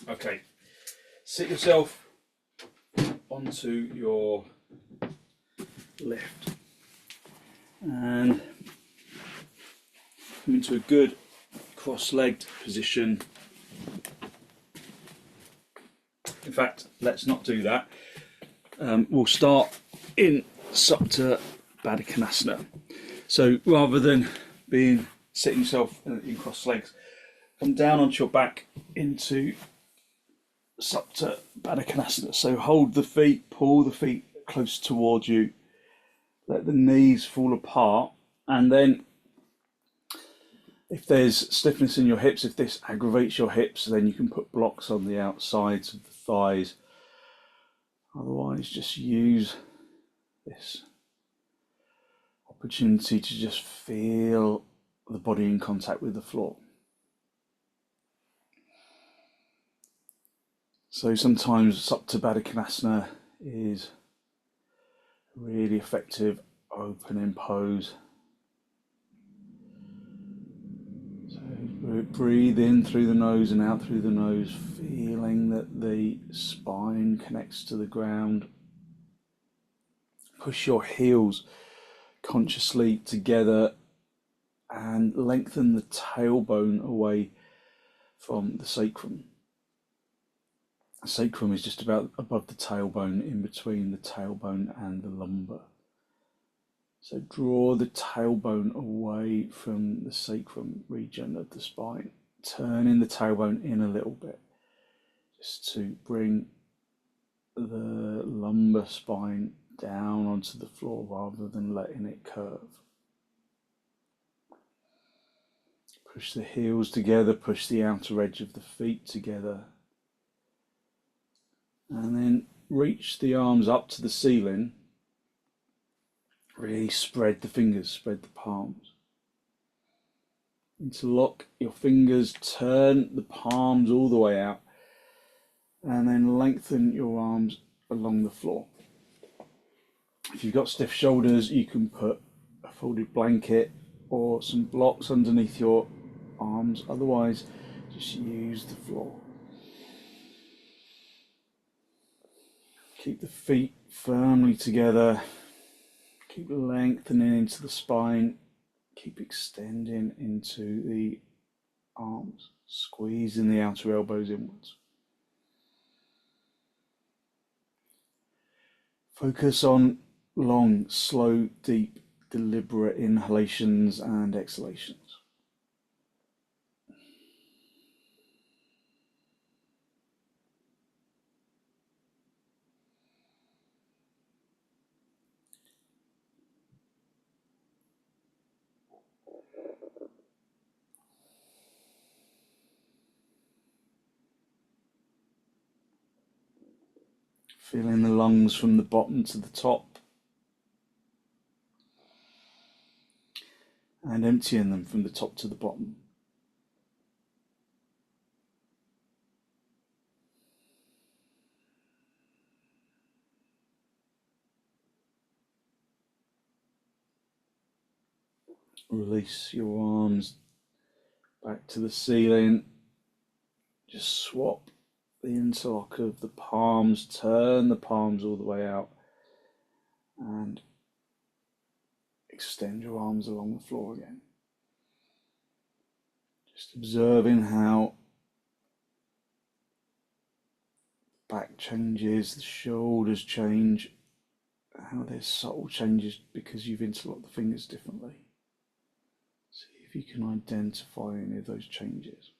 Okay, sit yourself onto your left and come into a good cross-legged position. In fact, let's not do that. We'll start in Supta Baddha Konasana. So rather than sitting yourself in cross legs, come down onto your back into Supta Baddha Konasana. So hold the feet, pull the feet close towards you, let the knees fall apart, and then if there's stiffness in your hips, if this aggravates your hips, then you can put blocks on the outsides of the thighs. Otherwise, just use this opportunity to just feel the body in contact with the floor. So sometimes Supta Baddha Konasana is a really effective opening pose. So breathe in through the nose and out through the nose, feeling that the spine connects to the ground. Push your heels consciously together and lengthen the tailbone away from the sacrum. The sacrum is just about above the tailbone, in between the tailbone and the lumbar. So draw the tailbone away from the sacrum region of the spine, turning the tailbone in a little bit, just to bring the lumbar spine down onto the floor rather than letting it curve. Push the heels together, push the outer edge of the feet together, and then reach the arms up to the ceiling. Really spread the fingers, spread the palms. Interlock your fingers, turn the palms all the way out, and then lengthen your arms along the floor. If you've got stiff shoulders, you can put a folded blanket or some blocks underneath your arms. Otherwise, just use the floor. Keep the feet firmly together. Keep lengthening into the spine. Keep extending into the arms, squeezing the outer elbows inwards. Focus on long, slow, deep, deliberate inhalations and exhalations. Feeling the lungs from the bottom to the top and emptying them from the top to the bottom. Release your arms back to the ceiling. Just swap the interlock of the palms, turn the palms all the way out, and extend your arms along the floor again. Just observing how back changes, the shoulders change, how there's subtle changes because you've interlocked the fingers differently. See if you can identify any of those changes.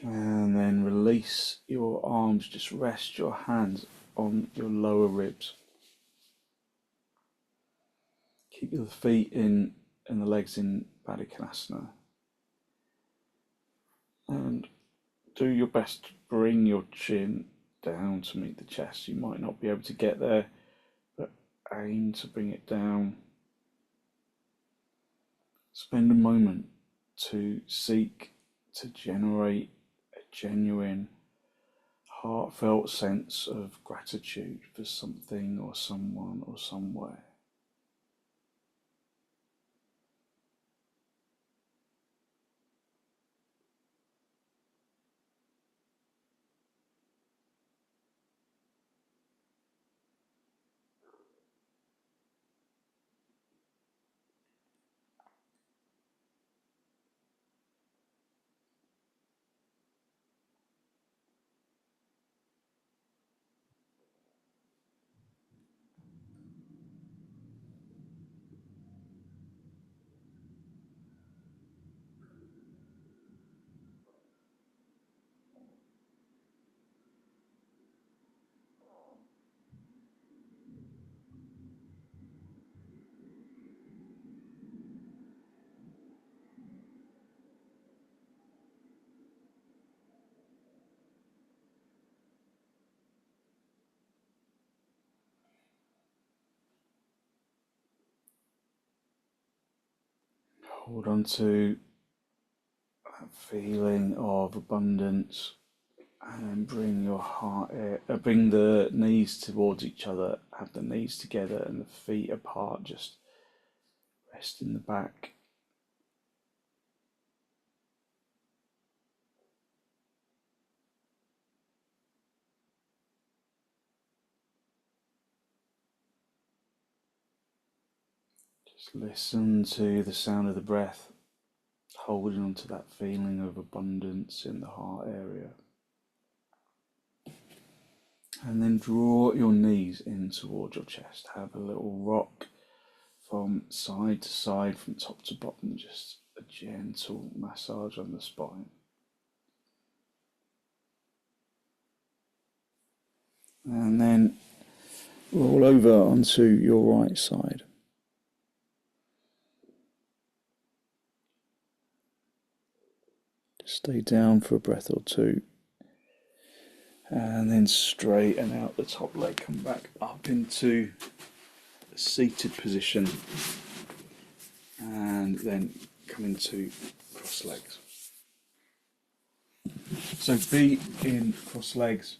And then release your arms, just rest your hands on your lower ribs. Keep the feet in and the legs in Baddha Konasana. And do your best to bring your chin down to meet the chest. You might not be able to get there, but aim to bring it down. Spend a moment to seek to generate a genuine, heartfelt sense of gratitude for something or someone or somewhere. Hold on to that feeling of abundance, and then bring your bring the knees towards each other. Have the knees together and the feet apart. Just rest in the back. Just listen to the sound of the breath, holding on to that feeling of abundance in the heart area. And then draw your knees in towards your chest. Have a little rock from side to side, from top to bottom, just a gentle massage on the spine. And then roll over onto your right side. Just stay down for a breath or two. And then straighten out the top leg, come back up into a seated position, and then come into cross legs. So feet in cross legs,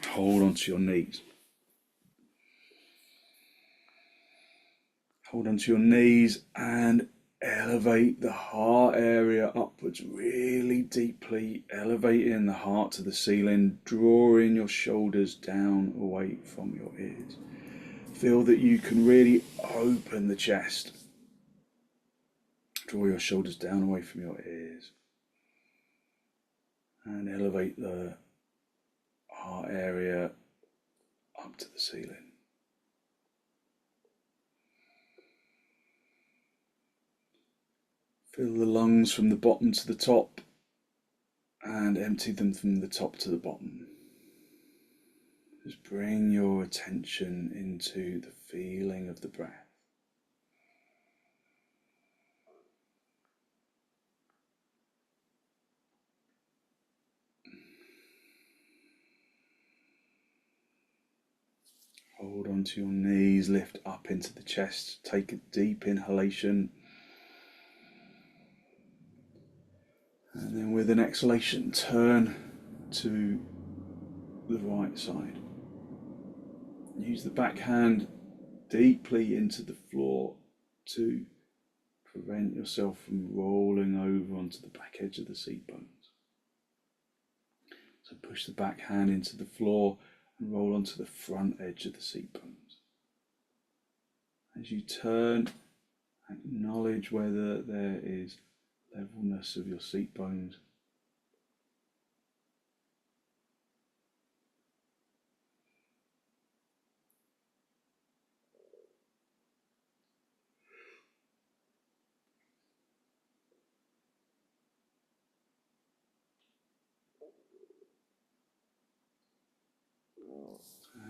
hold onto your knees. Hold onto your knees and elevate the heart area upwards really deeply, elevating the heart to the ceiling, drawing your shoulders down away from your ears. Feel that you can really open the chest. Draw your shoulders down away from your ears and elevate the heart area up to the ceiling. Fill the lungs from the bottom to the top and empty them from the top to the bottom. Just bring your attention into the feeling of the breath. Hold onto your knees, lift up into the chest, take a deep inhalation. And then with an exhalation, turn to the right side. Use the back hand deeply into the floor to prevent yourself from rolling over onto the back edge of the seat bones. So push the back hand into the floor and roll onto the front edge of the seat bones. As you turn, acknowledge whether there is levelness of your seat bones.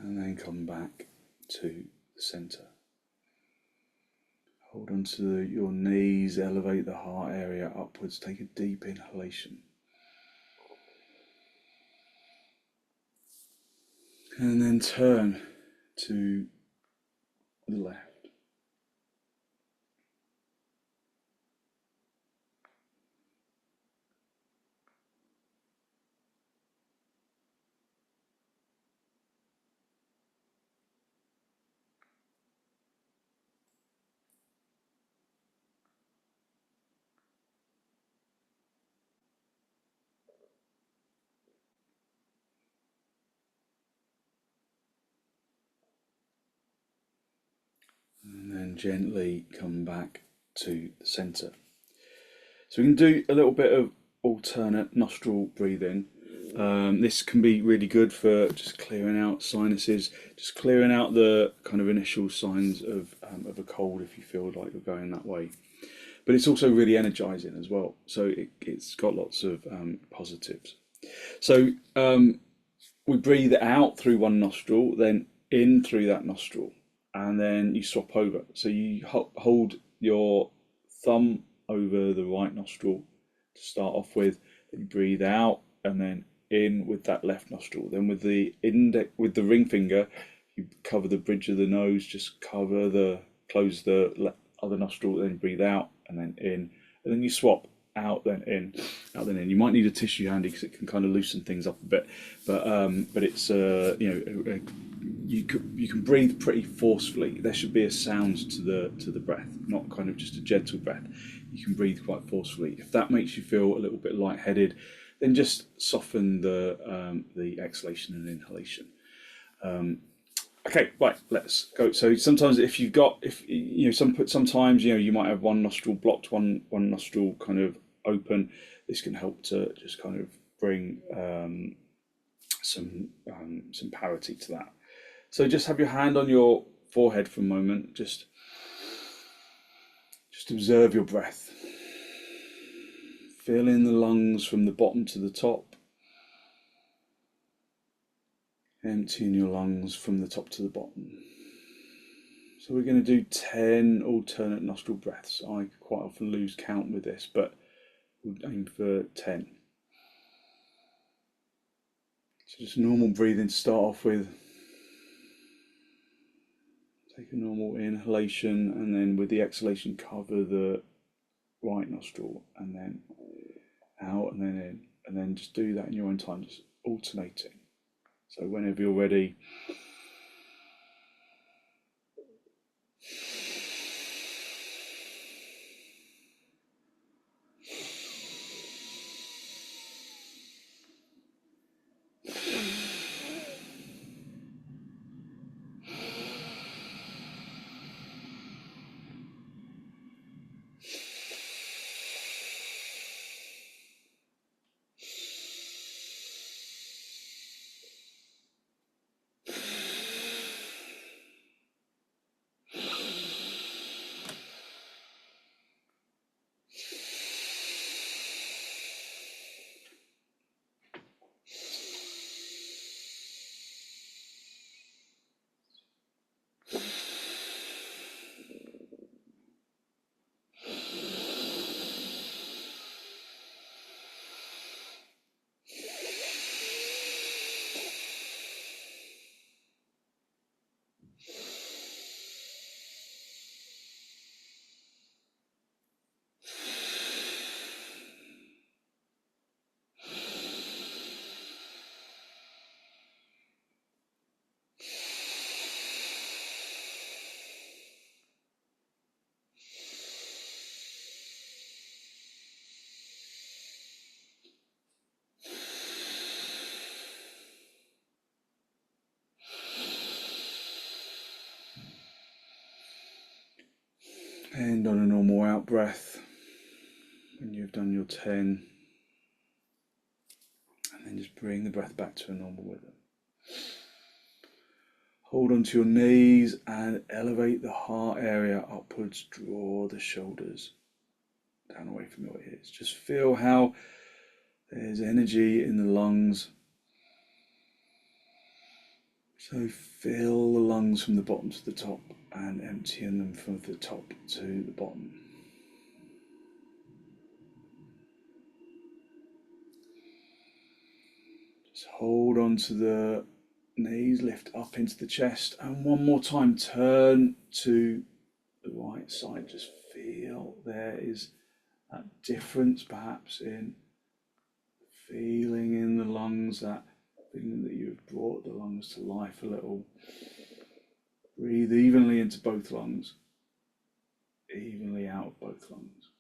And then come back to the centre. Hold onto your knees, elevate the heart area upwards, take a deep inhalation. And then turn to the left. And then gently come back to the center. So we can do a little bit of alternate nostril breathing. This can be really good for just clearing out sinuses, just clearing out the kind of initial signs of a cold if you feel like you're going that way. But it's also really energizing as well. So it's got lots of positives. So we breathe out through one nostril, then in through that nostril, and then you swap over. So you hold your thumb over the right nostril to start off with, then you breathe out and then in with that left nostril. Then with the ring finger, you cover the bridge of the nose, just close the other nostril, then breathe out and then in, and then you swap out then in, out then in. You might need a tissue handy because it can kind of loosen things up a bit, but it's you can breathe pretty forcefully. There should be a sound to the breath, not kind of just a gentle breath. You can breathe quite forcefully. If that makes you feel a little bit lightheaded, then just soften the exhalation and inhalation. Okay, right, let's go. So sometimes sometimes you might have one nostril blocked, one nostril kind of open. This can help to just kind of bring some parity to that. So just have your hand on your forehead for a moment. Just observe your breath. Fill in the lungs from the bottom to the top. Emptying your lungs from the top to the bottom. So we're going to do 10 alternate nostril breaths. I quite often lose count with this, but we'll aim for 10. So just normal breathing to start off with. Take a normal inhalation, and then with the exhalation cover the right nostril, and then out and then in, and then just do that in your own time, just alternating. So whenever you're ready, and on a normal out breath, when you've done your 10, and then just bring the breath back to a normal rhythm. Hold onto your knees and elevate the heart area upwards. Draw the shoulders down away from your ears. Just feel how there's energy in the lungs. So fill the lungs from the bottom to the top and emptying them from the top to the bottom. Just hold on to the knees lift up into the chest, and one more time turn to the right side. Just feel there is that difference perhaps in feeling in the lungs, that feeling that you've brought the lungs to life a little. Breathe evenly into both lungs, evenly out of both lungs.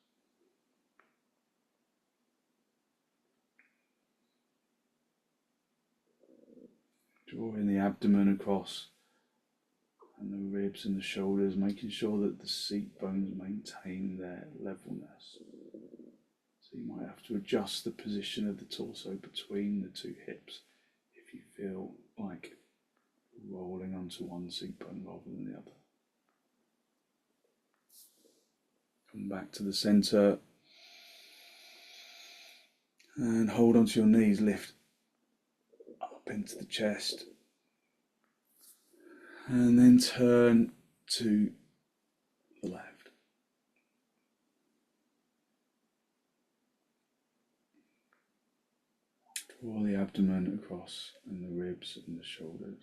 Drawing the abdomen across and the ribs and the shoulders, making sure that the seat bones maintain their levelness. So you might have to adjust the position of the torso between the two hips if you feel like rolling onto one seat bone rather than the other. Come back to the centre and hold onto your knees, lift up into the chest, and then turn to the left. Draw the abdomen across and the ribs and the shoulders.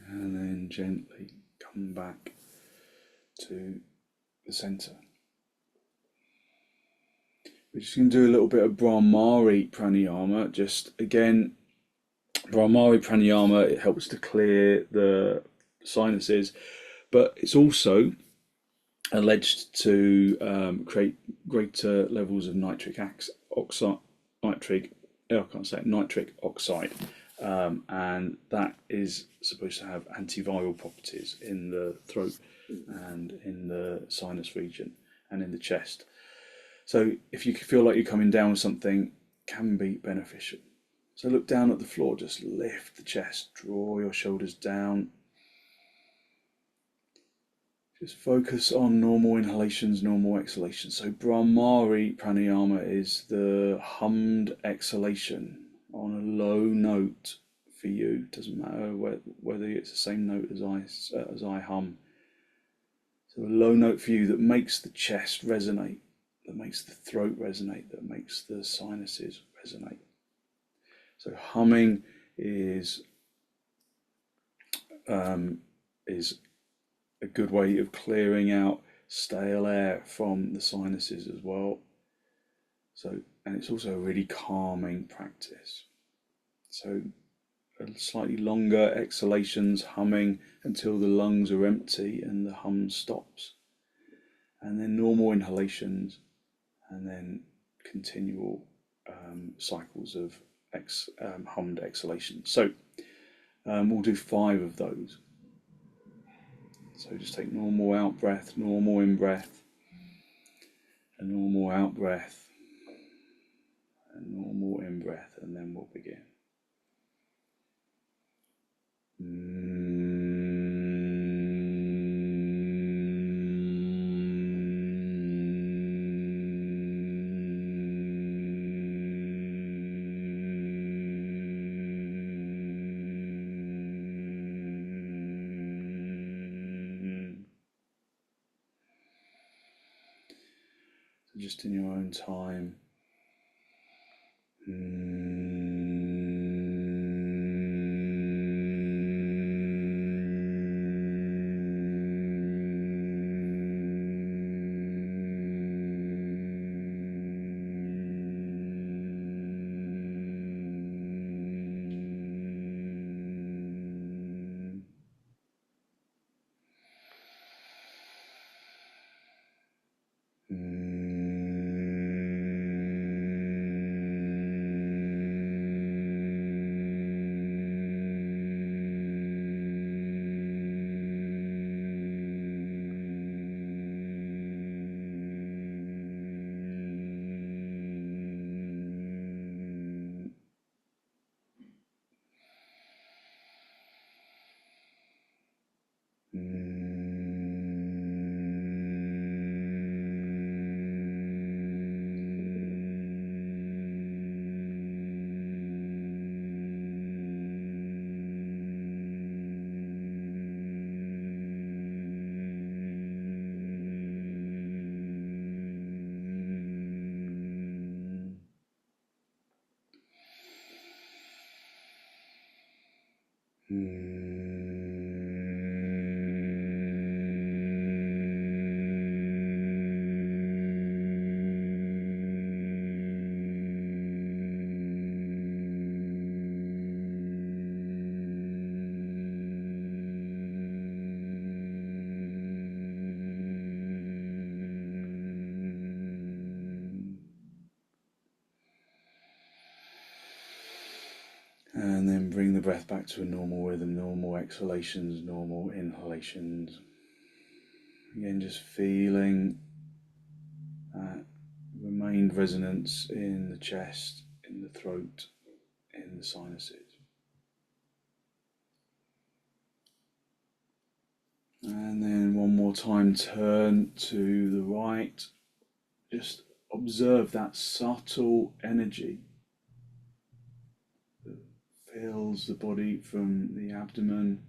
And then gently come back to the centre. We're just going to do a little bit of brahmari pranayama. Just again, brahmari pranayama, it helps to clear the sinuses, but it's also alleged to create greater levels of nitric oxide, nitric oxide, and that is supposed to have antiviral properties in the throat and in the sinus region and in the chest. So if you feel like you're coming down with something, can be beneficial. So look down at the floor, just lift the chest, draw your shoulders down. Just focus on normal inhalations, normal exhalations. So brahmari pranayama is the hummed exhalation on a low note for you. Doesn't matter whether it's the same note as I hum. So a low note for you that makes the chest resonate, that makes the throat resonate, that makes the sinuses resonate. So humming is a good way of clearing out stale air from the sinuses as well. So, and it's also a really calming practice. So slightly longer exhalations, humming until the lungs are empty and the hum stops. And then normal inhalations, and then continual cycles of hummed exhalation. So we'll do 5 of those. So just take normal out breath, normal in breath, a normal out breath, and normal in breath, and then we'll begin. Just in your own time. And then bring the breath back to a normal rhythm, normal exhalations, normal inhalations. Again, just feeling that remained resonance in the chest, in the throat, in the sinuses. And then one more time, turn to the right. Just observe that subtle energy that fills the body from the abdomen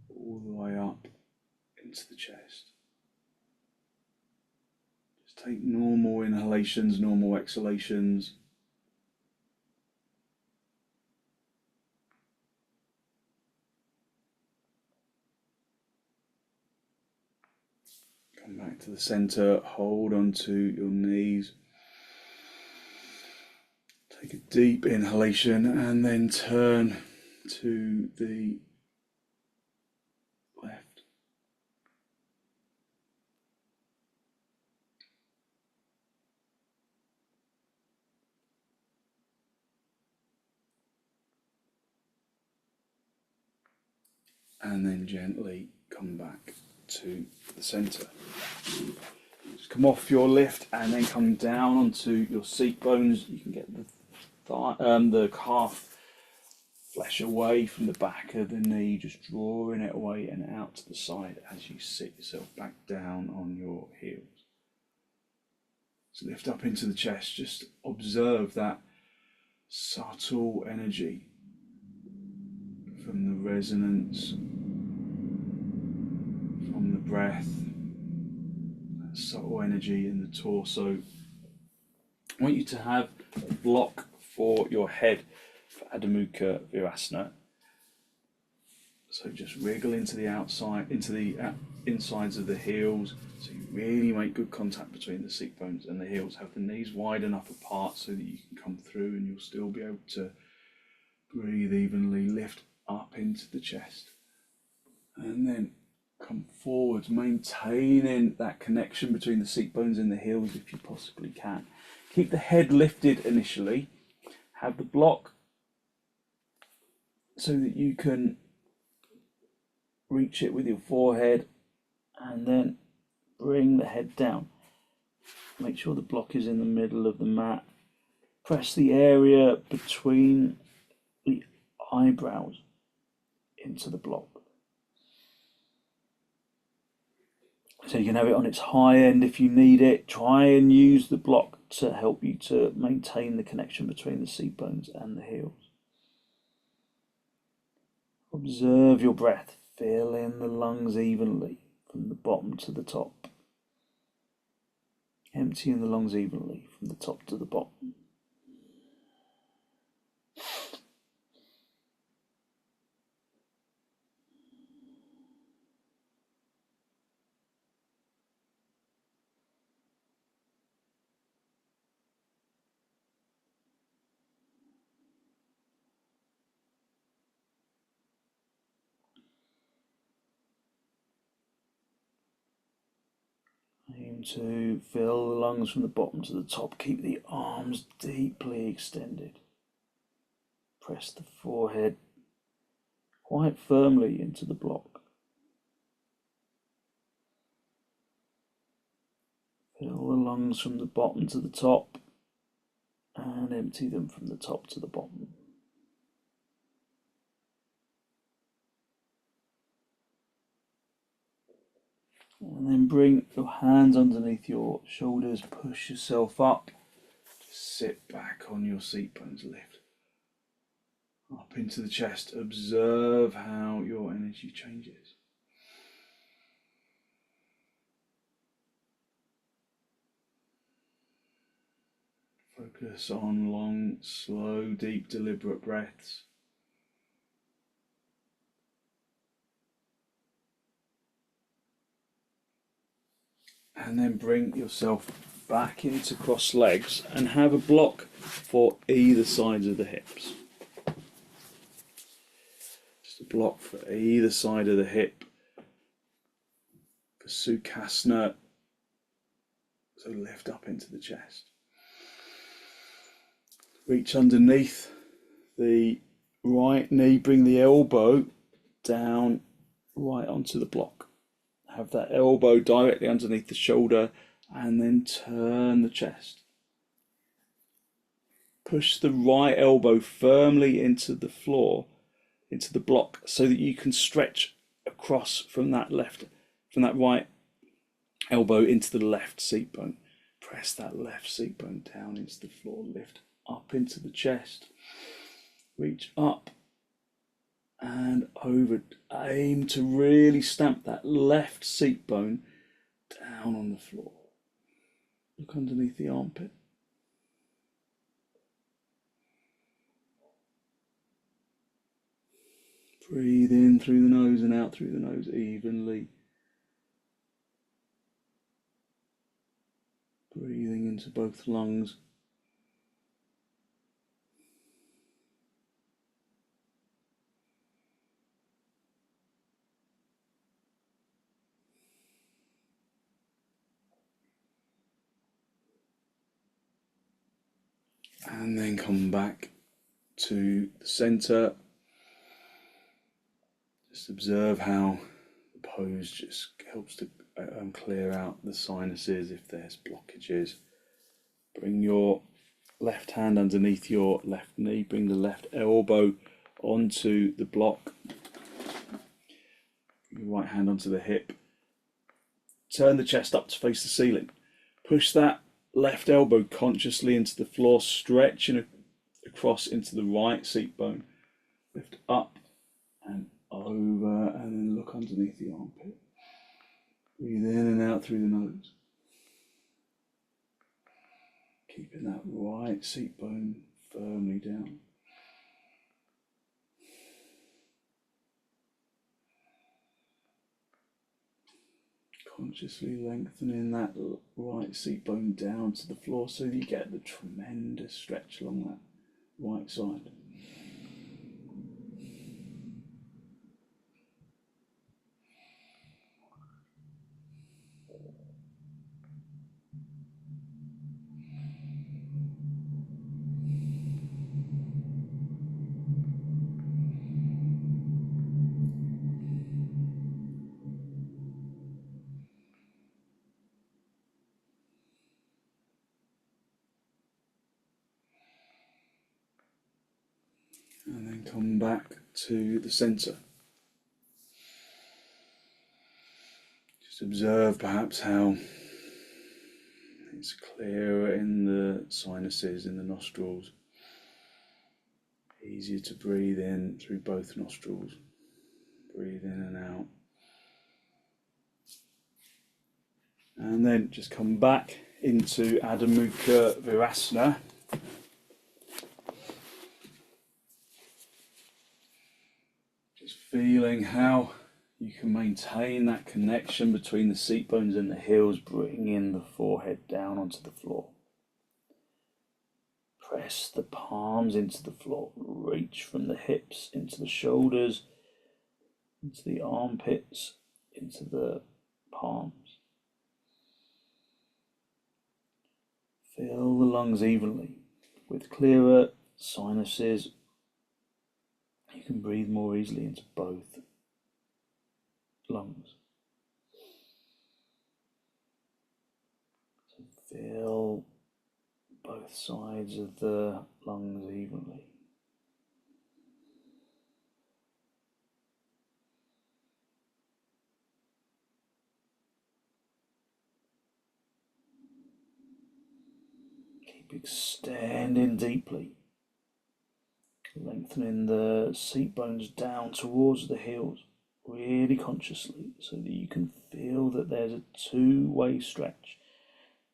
all the way up into the chest. Just take normal inhalations, normal exhalations. Come back to the center, hold onto your knees. Take a deep inhalation and then turn to the left. And then gently come back to the center. Just come off your lift and then come down onto your seat bones. You can get the calf flesh away from the back of the knee, just drawing it away and out to the side as you sit yourself back down on your heels. So lift up into the chest, just observe that subtle energy from the resonance, from the breath, that subtle energy in the torso. I want you to have a block for your head for Adho Mukha Virasana. So just wriggle into the outside, into the insides of the heels, so you really make good contact between the seat bones and the heels. Have the knees wide enough apart so that you can come through and you'll still be able to breathe evenly, lift up into the chest. And then come forwards, maintaining that connection between the seat bones and the heels if you possibly can. Keep the head lifted initially. Have the block so that you can reach it with your forehead, and then bring the head down. Make sure the block is in the middle of the mat. Press the area between the eyebrows into the block. So you can have it on its high end if you need it. Try and use the block to help you to maintain the connection between the seat bones and the heels. Observe your breath. Fill in the lungs evenly from the bottom to the top. Emptying the lungs evenly from the top to the bottom. Aim to fill the lungs from the bottom to the top. Keep the arms deeply extended. Press the forehead quite firmly into the block. Fill the lungs from the bottom to the top and empty them from the top to the bottom. And then bring your hands underneath your shoulders, push yourself up, just sit back on your seat bones, lift up into the chest. Observe how your energy changes. Focus on long, slow, deep, deliberate breaths. And then bring yourself back into cross legs and have a block for either sides of the hips. Just a block for either side of the hip for Sukhasana. So lift up into the chest. Reach underneath the right knee, bring the elbow down right onto the block. Have that elbow directly underneath the shoulder and then turn the chest. Push the right elbow firmly into the floor, into the block, so that you can stretch across from that right elbow into the left seat bone. Press that left seat bone down into the floor, lift up into the chest, reach up and over. Aim to really stamp that left seat bone down on the floor. Look underneath the armpit. Breathe in through the nose and out through the nose evenly. Breathing into both lungs. And then come back to the center. Just observe how the pose just helps to clear out the sinuses if there's blockages. Bring your left hand underneath your left knee. Bring the left elbow onto the block. Bring your right hand onto the hip. Turn the chest up to face the ceiling. Push that left elbow consciously into the floor, stretching across into the right seat bone. Lift up and over, and then look underneath the armpit. Breathe in and out through the nose. Keeping that right seat bone firmly down. Consciously lengthening that right seat bone down to the floor so that you get the tremendous stretch along that right side. And then come back to the center. Just observe perhaps how it's clearer in the sinuses, in the nostrils. Easier to breathe in through both nostrils. Breathe in and out. And then just come back into Adho Mukha Virasana. Just feeling how you can maintain that connection between the seat bones and the heels, bringing the forehead down onto the floor. Press the palms into the floor, reach from the hips into the shoulders, into the armpits, into the palms. Fill the lungs evenly. With clearer sinuses, you can breathe more easily into both lungs. So fill both sides of the lungs evenly. Keep extending deeply, lengthening the seat bones down towards the heels, really consciously, so that you can feel that there's a two-way stretch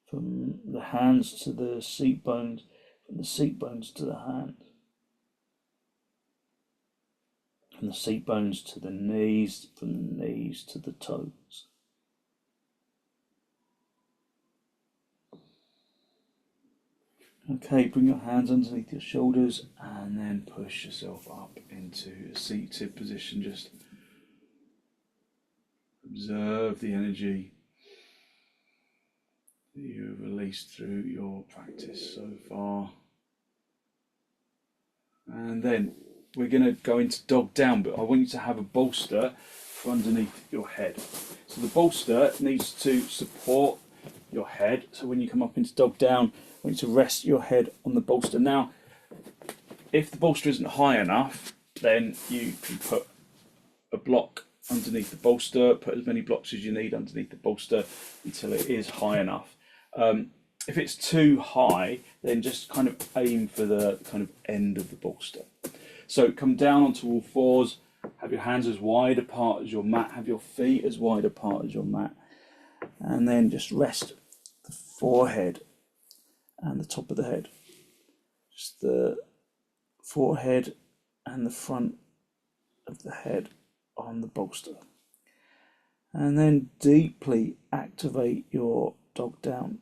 from the hands to the seat bones, from the seat bones to the hands, from the seat bones to the knees, from the knees to the toes. Okay, bring your hands underneath your shoulders and then push yourself up into a seated position. Just observe the energy that you've released through your practice so far. And then we're going to go into dog down, but I want you to have a bolster for underneath your head. So the bolster needs to support your head. So when you come up into dog down, I want you to rest your head on the bolster. Now, if the bolster isn't high enough, then you can put a block underneath the bolster, put as many blocks as you need underneath the bolster until it is high enough. If it's too high, then just kind of aim for the kind of end of the bolster. So come down onto all fours, have your hands as wide apart as your mat, have your feet as wide apart as your mat, and then just rest the forehead and the top of the head. Just the forehead and the front of the head on the bolster. And then deeply activate your dog down.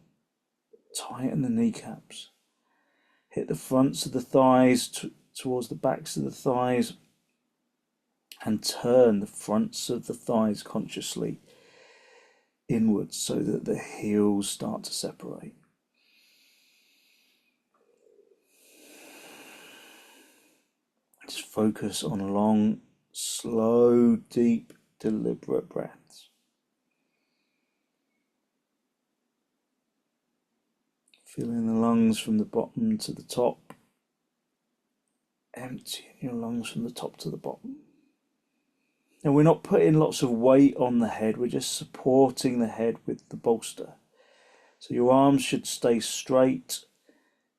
Tighten the kneecaps. Hit the fronts of the thighs towards the backs of the thighs, and turn the fronts of the thighs consciously inwards so that the heels start to separate. Just focus on long, slow, deep, deliberate breaths. Filling the lungs from the bottom to the top. Emptying your lungs from the top to the bottom. And we're not putting lots of weight on the head, we're just supporting the head with the bolster. So your arms should stay straight,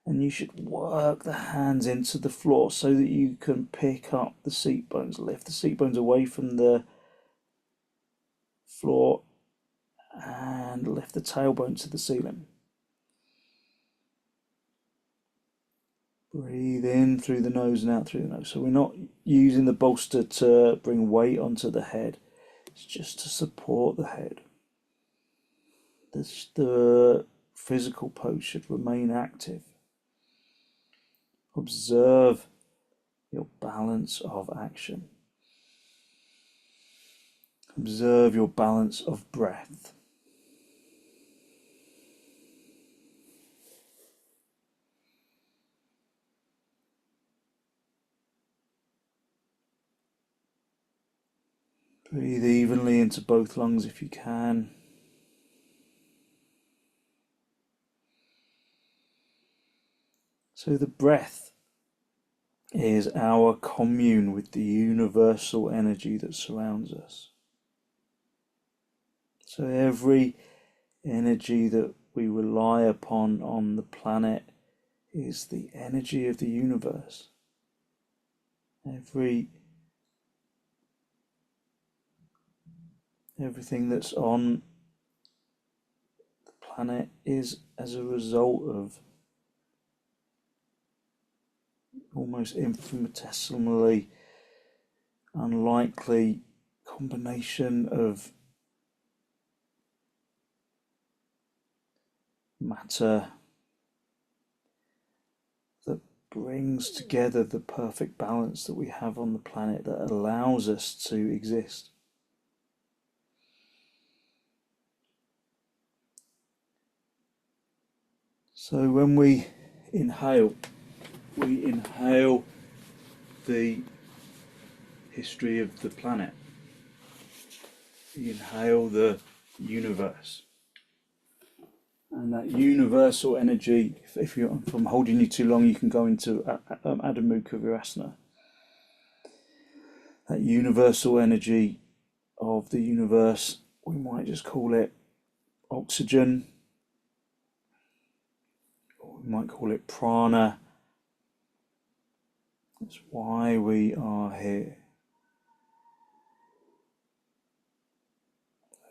and you should work the hands into the floor so that you can pick up the seat bones, lift the seat bones away from the floor and lift the tailbone to the ceiling. Breathe in through the nose and out through the nose. So we're not using the bolster to bring weight onto the head. It's just to support the head. The physical pose should remain active. Observe your balance of action. Observe your balance of breath. Breathe evenly into both lungs if you can. So the breath is our commune with the universal energy that surrounds us. So every energy that we rely upon on the planet is the energy of the universe. Everything that's on the planet is as a result of almost infinitesimally unlikely combination of matter that brings together the perfect balance that we have on the planet that allows us to exist. So when we inhale the history of the planet. We inhale the universe. And that universal energy, if I'm holding you too long, you can go into Adho Mukha Virasana. That universal energy of the universe, we might just call it oxygen, or we might call it prana. That's why we are here.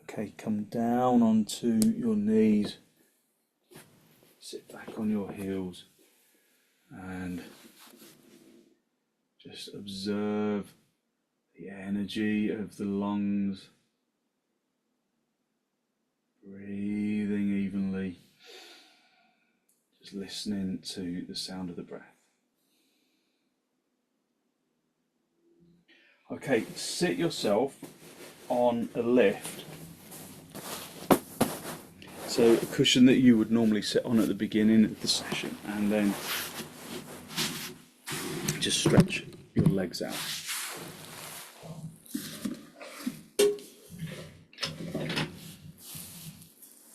Okay, come down onto your knees, sit back on your heels, and just observe the energy of the lungs, breathing evenly, just Just listening to the sound of the breath. Okay, sit yourself on a lift. So a cushion that you would normally sit on at the beginning of the session, and then just stretch your legs out.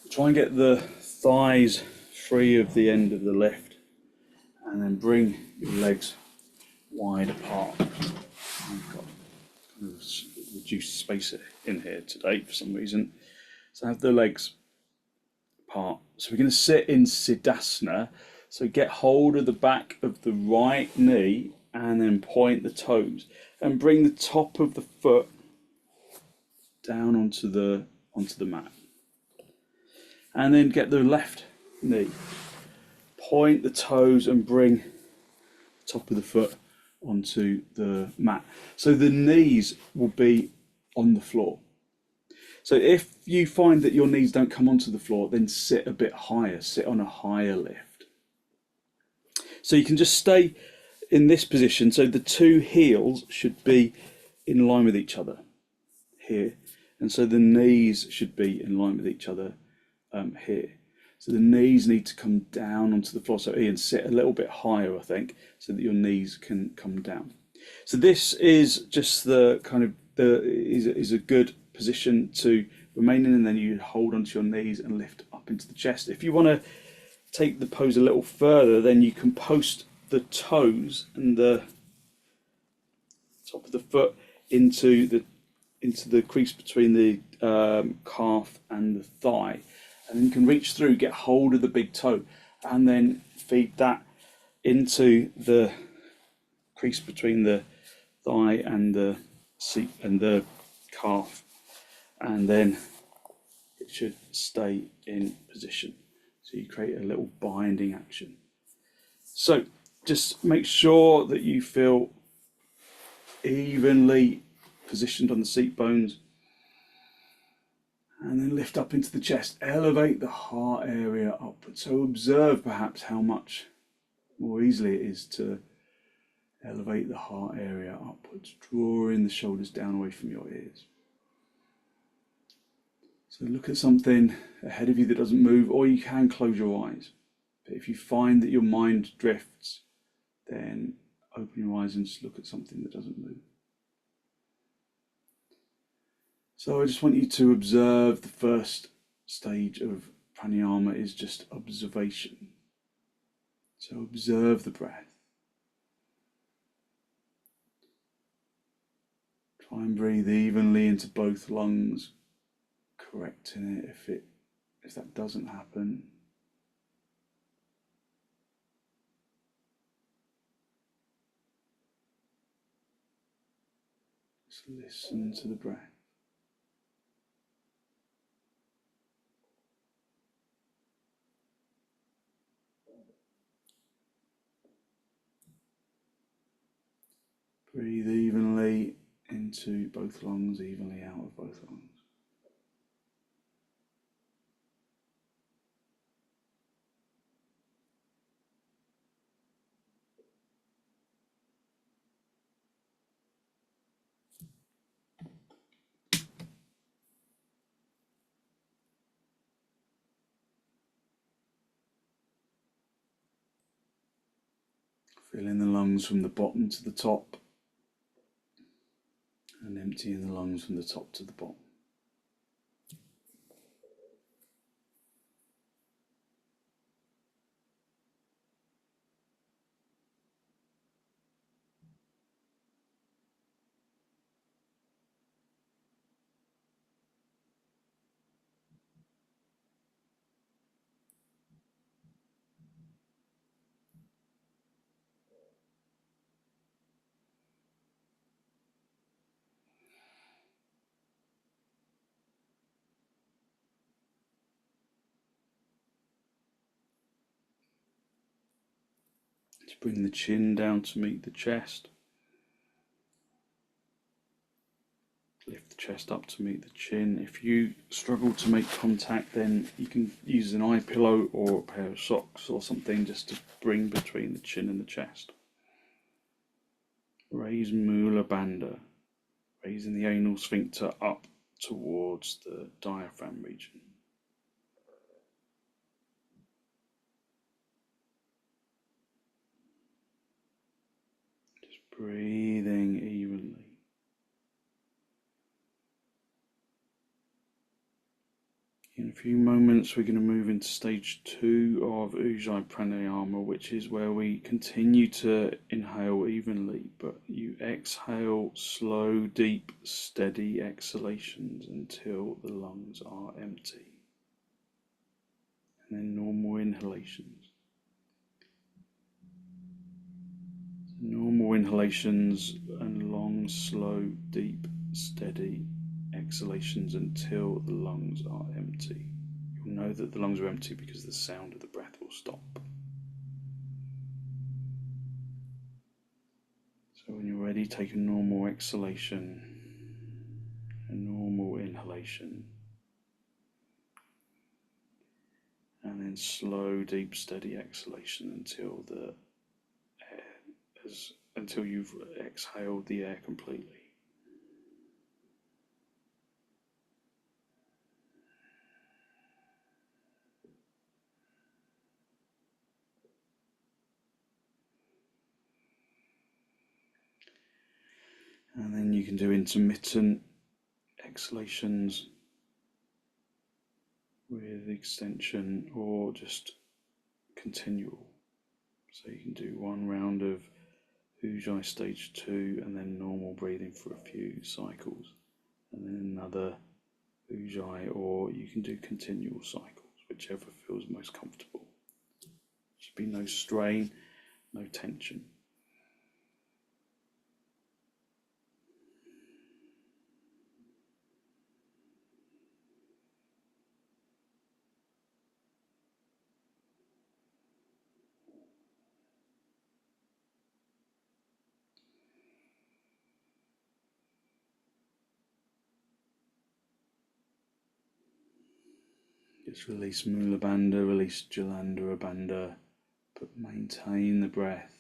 Try and get the thighs free of the end of the lift, and then bring your legs wide apart. I've got kind of reduced space in here today for some reason. So have the legs apart. So we're going to sit in Siddhasana. So get hold of the back of the right knee and then point the toes and bring the top of the foot down onto the mat. And then get the left knee, point the toes and bring the top of the foot onto the mat. So the knees will be on the floor. So if you find that your knees don't come onto the floor, then sit a bit higher, sit on a higher lift. So you can just stay in this position. So the two heels should be in line with each other here. And so the knees should be in line with each other here. So the knees need to come down onto the floor. So Ian, sit a little bit higher, I think, so that your knees can come down. So this is just the kind of is a good position to remain in, and then you hold onto your knees and lift up into the chest. If you want to take the pose a little further, then you can post the toes and the top of the foot into the crease between the calf and the thigh. And then you can reach through, get hold of the big toe, and then feed that into the crease between the thigh and the seat and the calf, and then it should stay in position. So you create a little binding action. So just make sure that you feel evenly positioned on the seat bones. And then lift up into the chest, elevate the heart area upwards. So observe perhaps how much more easily it is to elevate the heart area upwards, drawing the shoulders down away from your ears. So look at something ahead of you that doesn't move, or you can close your eyes. But if you find that your mind drifts, then open your eyes and just look at something that doesn't move. So I just want you to observe. The first stage of pranayama is just observation. So observe the breath. Try and breathe evenly into both lungs, correcting it if that doesn't happen. Just listen to the breath. Breathe evenly into both lungs, evenly out of both lungs. Filling the lungs from the bottom to the top, and emptying the lungs from the top to the bottom. To bring the chin down to meet the chest. Lift the chest up to meet the chin. If you struggle to make contact, then you can use an eye pillow or a pair of socks or something just to bring between the chin and the chest. Raise Mula Bandha, raising the anal sphincter up towards the diaphragm region. Just breathing evenly. In a few moments, we're going to move into stage 2 of Ujjai Pranayama, which is where we continue to inhale evenly, but you exhale slow, deep, steady exhalations until the lungs are empty. And then normal inhalations. Normal inhalations and long, slow, deep, steady exhalations until the lungs are empty. You'll know that the lungs are empty because the sound of the breath will stop. So when you're ready, take a normal exhalation, a normal inhalation, and then slow, deep, steady exhalation until you've exhaled the air completely. And then you can do intermittent exhalations with extension or just continual. So you can do one round of Ujjai stage 2 and then normal breathing for a few cycles, and then another Ujjai, or you can do continual cycles, whichever feels most comfortable. There should be no strain, no tension. Just release Mula Bandha, release Jalandhara Bandha, but maintain the breath.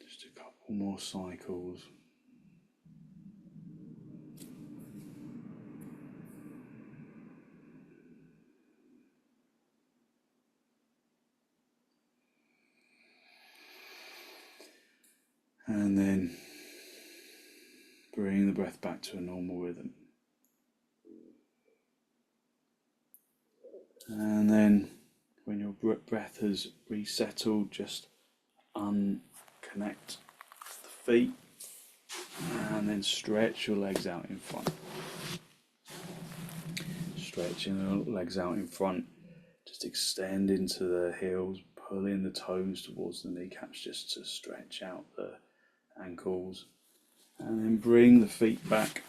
Just a couple more cycles. And then bring the breath back to a normal rhythm. And then when your breath has resettled, just unconnect the feet and then stretch your legs out in front. Stretching the legs out in front, just extend into the heels, pulling the toes towards the kneecaps just to stretch out the ankles, and then bring the feet back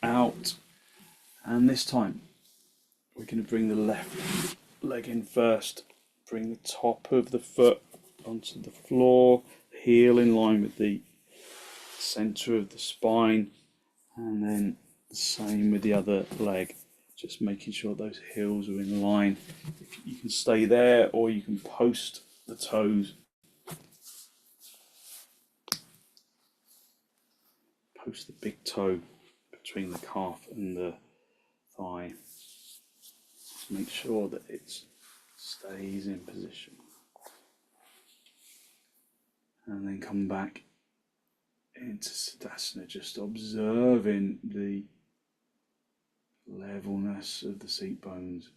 out. And this time we're going to bring the left leg in first, bring the top of the foot onto the floor, heel in line with the center of the spine, and then the same with the other leg, just making sure those heels are in line. If you can stay there, or you can post the toes, post the big toe between the calf and the thigh. Just make sure that it stays in position, and then come back into Siddhasana, just observing the levelness of the seat bones,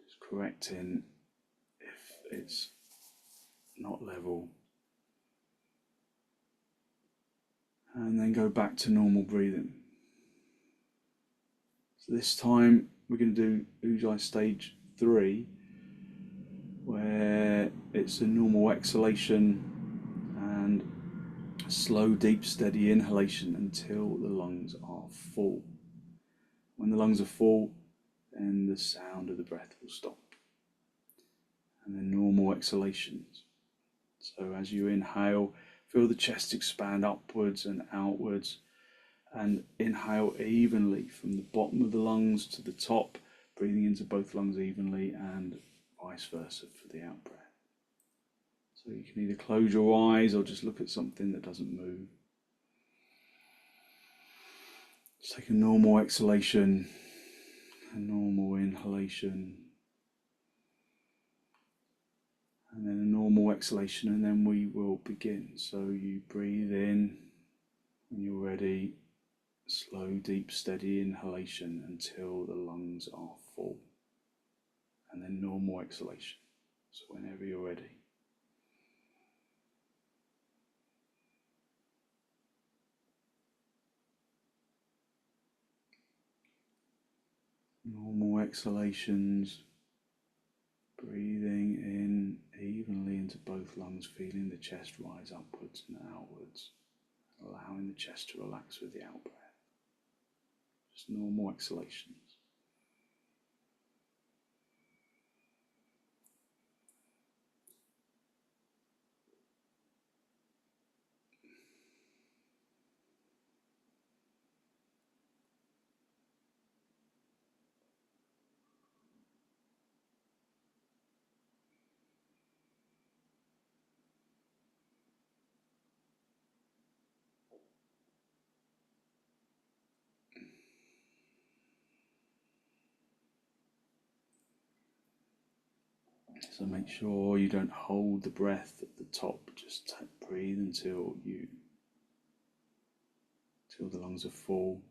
just correcting if it's not level, and then go back to normal breathing. So this time we're going to do ujjai stage 3, where it's a normal exhalation and slow, deep, steady inhalation until the lungs are full. When the lungs are full, then the sound of the breath will stop. And then normal exhalations. So as you inhale, feel the chest expand upwards and outwards, and inhale evenly from the bottom of the lungs to the top, breathing into both lungs evenly, and vice versa for the out breath. So you can either close your eyes or just look at something that doesn't move. Just take a normal exhalation, a normal inhalation, and then a normal exhalation, and then we will begin. So you breathe in when you're ready, slow, deep, steady inhalation until the lungs are full, and then normal exhalation. So whenever you're ready. Normal exhalations, breathing in evenly into both lungs, feeling the chest rise upwards and outwards, allowing the chest to relax with the out breath. Just normal exhalations. So make sure you don't hold the breath at the top, just breathe until the lungs are full.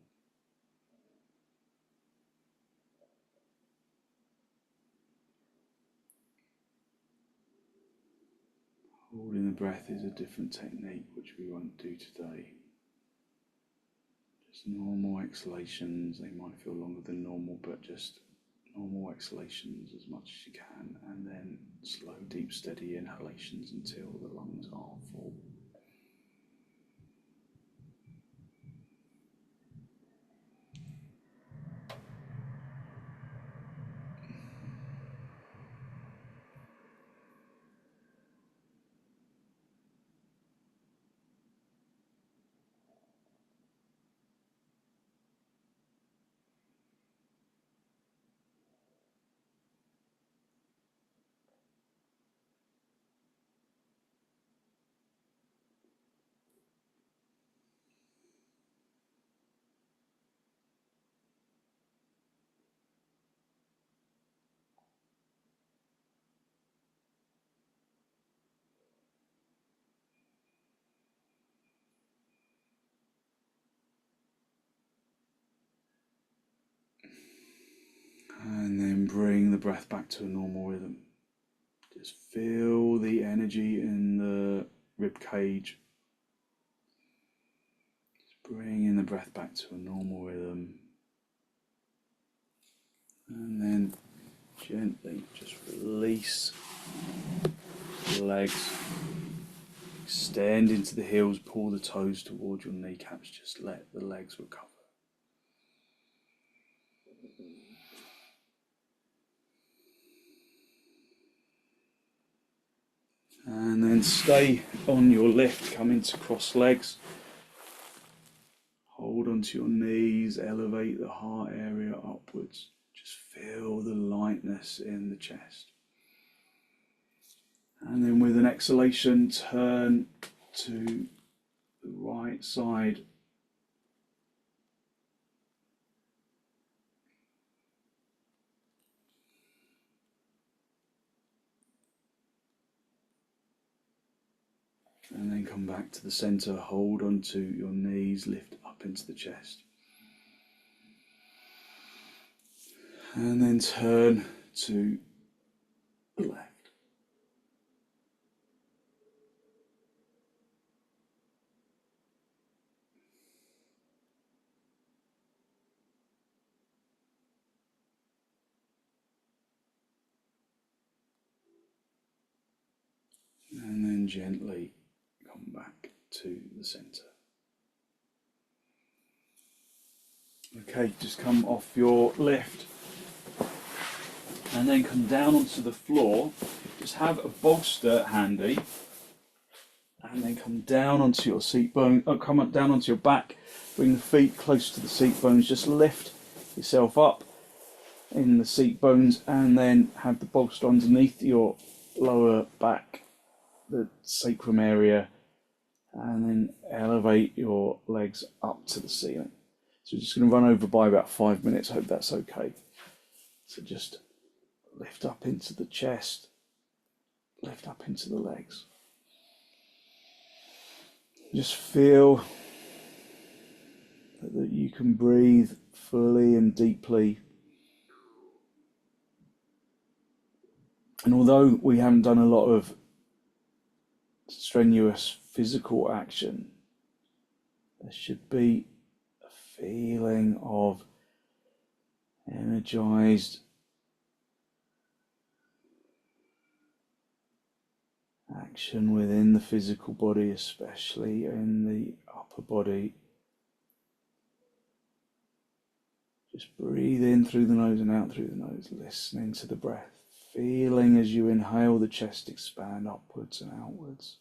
Holding the breath is a different technique which we won't do today. Just normal exhalations, they might feel longer than normal, but just normal exhalations as much as you can, and then slow, deep, steady inhalations until the lungs are full. And then bring the breath back to a normal rhythm. Just feel the energy in the rib cage. Just bringing the breath back to a normal rhythm. And then gently just release the legs. Extend into the heels, pull the toes towards your kneecaps. Just let the legs recover. And then stay on your lift, come into cross legs. Hold onto your knees, elevate the heart area upwards. Just feel the lightness in the chest. And then with an exhalation, turn to the right side. And then come back to the center, hold onto your knees, lift up into the chest. And then turn to the left. then gently come back to the centre. Okay, just come off your lift and then come down onto the floor. Just have a bolster handy and then come down onto your seat bone, come down onto your back, bring the feet close to the seat bones, just lift yourself up in the seat bones and then have the bolster underneath your lower back, the sacrum area, and then elevate your legs up to the ceiling. So we're just going to run over by about 5 minutes. I hope that's okay. So just lift up into the chest, lift up into the legs. Just feel that you can breathe fully and deeply. And although we haven't done a lot of strenuous physical action, there should be a feeling of energized action within the physical body, especially in the upper body. Just breathe in through the nose and out through the nose, listening to the breath, feeling as you inhale the chest expand upwards and outwards.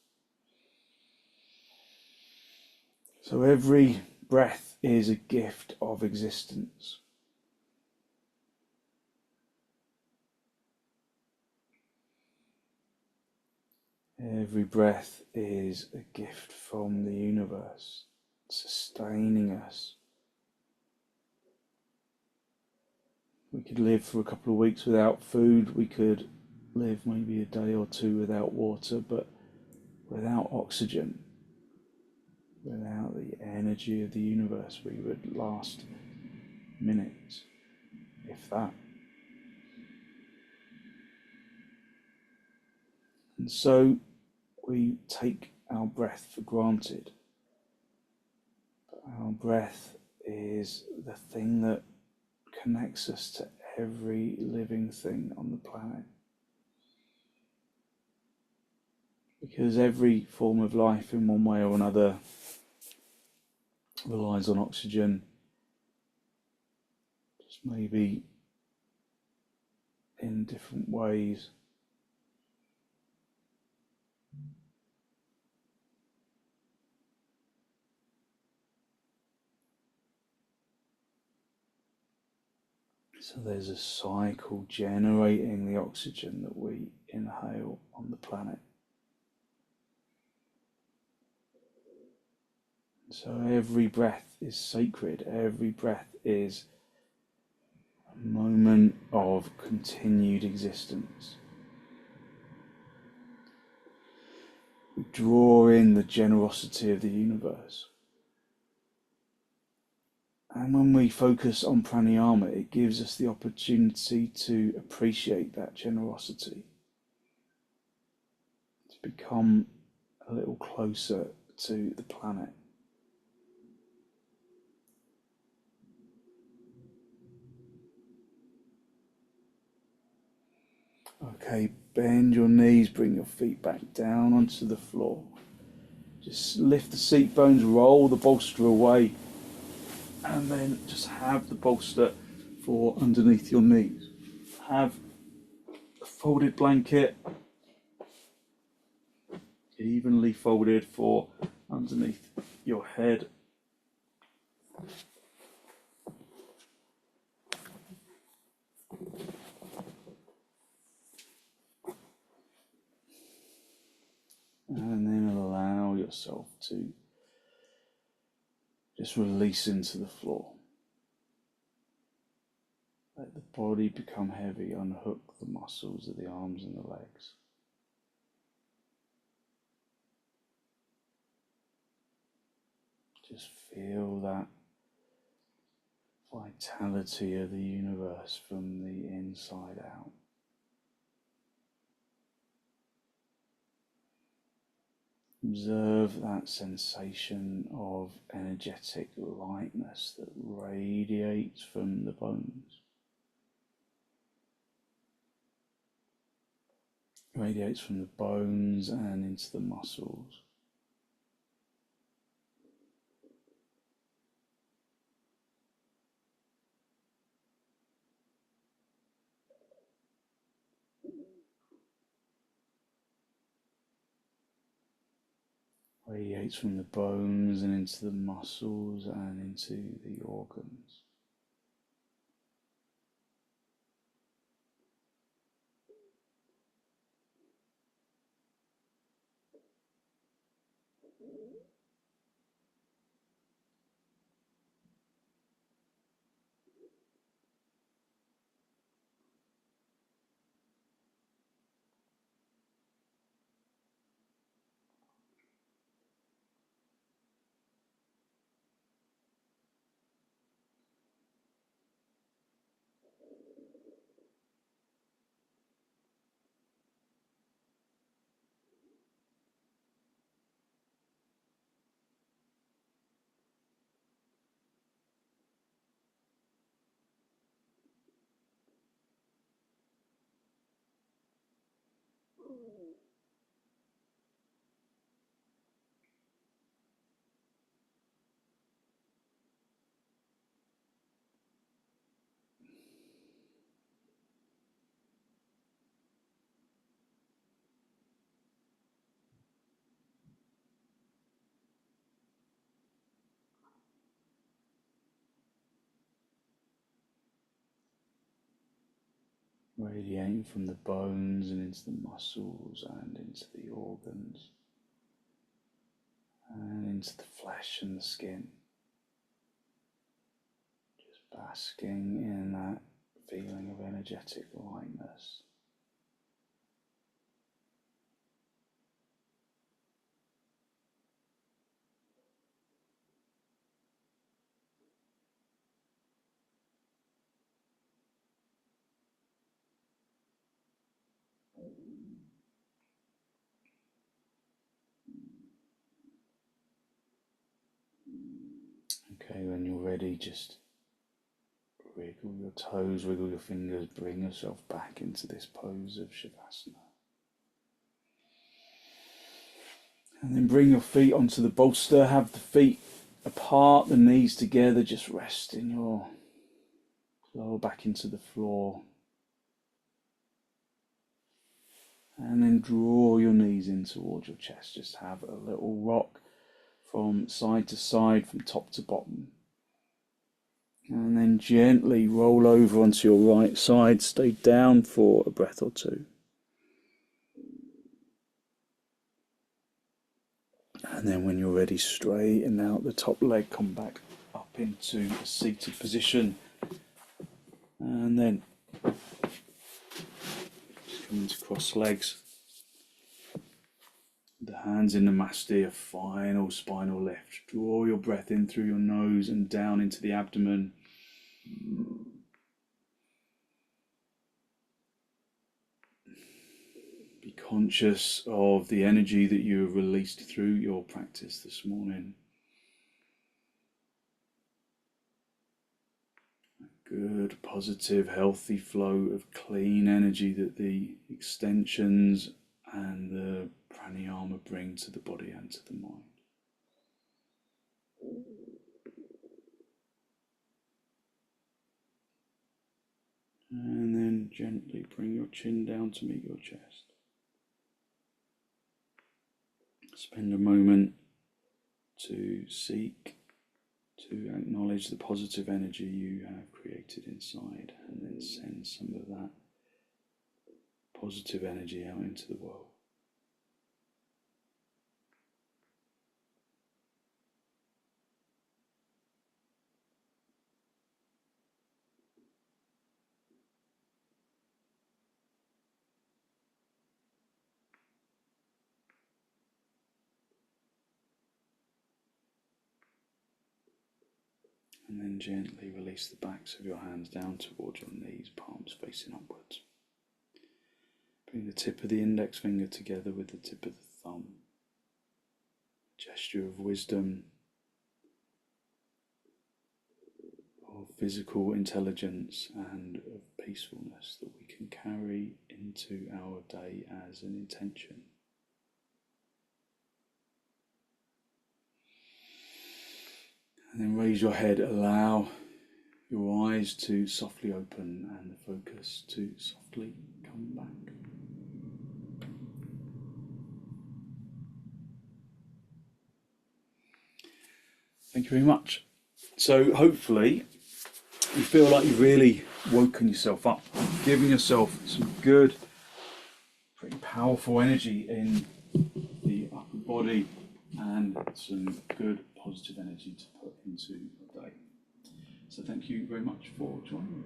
So every breath is a gift of existence. Every breath is a gift from the universe, sustaining us. We could live for a couple of weeks without food, we could live maybe a day or two without water, but without oxygen, without the energy of the universe, we would last minutes, if that. And so we take our breath for granted. But our breath is the thing that connects us to every living thing on the planet. Because every form of life in one way or another relies on oxygen, just maybe in different ways. So there's a cycle generating the oxygen that we inhale on the planet. So every breath is sacred, every breath is a moment of continued existence. We draw in the generosity of the universe. And when we focus on pranayama, it gives us the opportunity to appreciate that generosity, to become a little closer to the planet. Okay, bend your knees, bring your feet back down onto the floor. Just lift the seat bones, roll the bolster away, and then just have the bolster for underneath your knees. Have a folded blanket, evenly folded for underneath your head. And then allow yourself to just release into the floor. Let the body become heavy, unhook the muscles of the arms and the legs. Just feel that vitality of the universe from the inside out. Observe that sensation of energetic lightness that radiates from the bones. Radiates from the bones and into the muscles. Radiates from the bones and into the muscles and into the organs. Radiating from the bones and into the muscles and into the organs and into the flesh and the skin. Just basking in that feeling of energetic lightness. Okay, when you're ready, just wiggle your toes, wiggle your fingers, bring yourself back into this pose of Shavasana. And then bring your feet onto the bolster, have the feet apart, the knees together, just resting your lower back into the floor. And then draw your knees in towards your chest, just have a little rock from side to side, from top to bottom. And then gently roll over onto your right side, stay down for a breath or two. And then when you're ready, straighten out the top leg, come back up into a seated position. And then just come into cross legs. The hands in Namaste, a final spinal lift. Draw your breath in through your nose and down into the abdomen. Be conscious of the energy that you have released through your practice this morning. A good, positive, healthy flow of clean energy that the extensions and the pranayama bring to the body and to the mind. And then gently bring your chin down to meet your chest. Spend a moment to seek, to acknowledge the positive energy you have created inside, and then send some of that positive energy out into the world. And then gently release the backs of your hands down towards your knees, palms facing upwards. Bring the tip of the index finger together with the tip of the thumb. Gesture of wisdom, of physical intelligence and of peacefulness that we can carry into our day as an intention. And then raise your head, allow your eyes to softly open and the focus to softly come back. Thank you very much. So hopefully you feel like you've really woken yourself up, giving yourself some good, pretty powerful energy in the upper body and some good positive energy to put into your day. So thank you very much for joining me.